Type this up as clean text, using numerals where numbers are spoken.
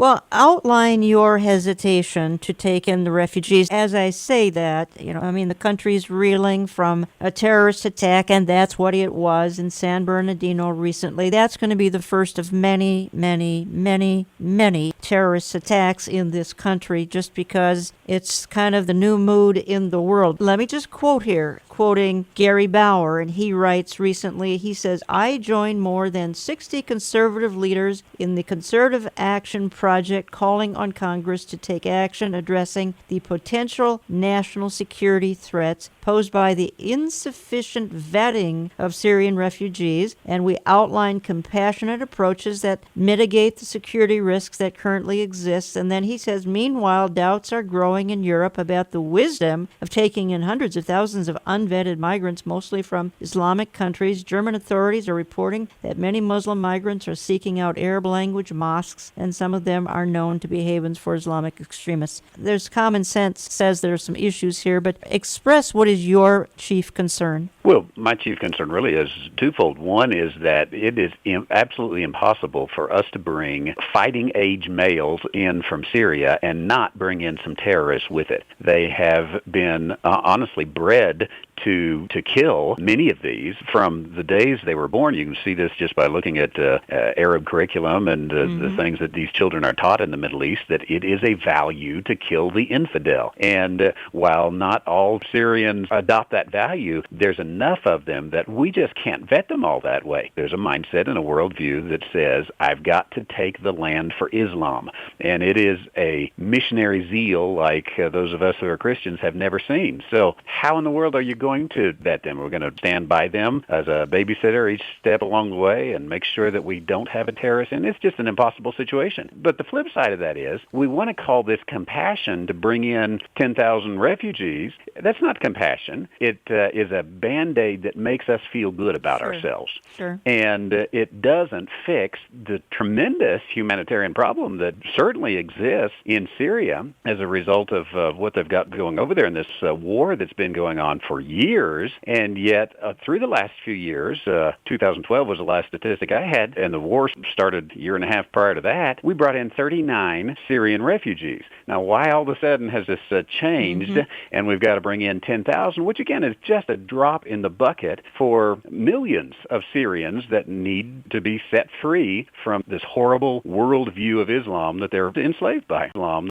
Well, outline your hesitation to take in the refugees. As I say that, the country's reeling from a terrorist attack, and that's what it was in San Bernardino recently. That's going to be the first of many, many, many, many terrorist attacks in this country just because it's kind of the new mood in the world. Let me just quote here, quoting Gary Bauer, and he writes recently, he says, "I joined more than 60 conservative leaders in the Conservative Action Project calling on Congress to take action addressing the potential national security threats posed by the insufficient vetting of Syrian refugees, and we outlined compassionate approaches that mitigate the security risks that currently exist." And then he says, "Meanwhile, doubts are growing in Europe about the wisdom of taking in hundreds of thousands of unvetted migrants, mostly from Islamic countries. German authorities are reporting that many Muslim migrants are seeking out Arab language mosques, and some of them are known to be havens for Islamic extremists." There's common sense says there are some issues here, but express what is your chief concern. Well, my chief concern really is twofold. One is that it is absolutely impossible for us to bring fighting-age males in from Syria and not bring in some terrorists with it. They have been honestly bred to kill many of these from the days they were born. You can see this just by looking at Arab curriculum and the things that these children are taught in the Middle East, that it is a value to kill the infidel. And while not all Syrians adopt that value, there's enough of them that we just can't vet them all that way. There's a mindset and a worldview that says, I've got to take the land for Islam. And it is a missionary zeal like those of us who are Christians have never seen. So how in the world are you going to vet them? We're going to stand by them as a babysitter each step along the way and make sure that we don't have a terrorist. And it's just an impossible situation. But the flip side of that is we want to call this compassion to bring in 10,000 refugees. That's not compassion. It is a Band-Aid that makes us feel good about ourselves. Sure. And it doesn't fix the tremendous humanitarian problem that certainly exists in Syria as a result of what they've got going over there in this war that's been going on for years. And yet, through the last few years, 2012 was the last statistic I had, and the war started a year and a half prior to that, we brought in 39 Syrian refugees. Now, why all of a sudden has this changed, and we've got to bring in 10,000, which again is just a drop in the bucket for millions of Syrians that need to be set free from this horrible worldview of Islam that they're enslaved by.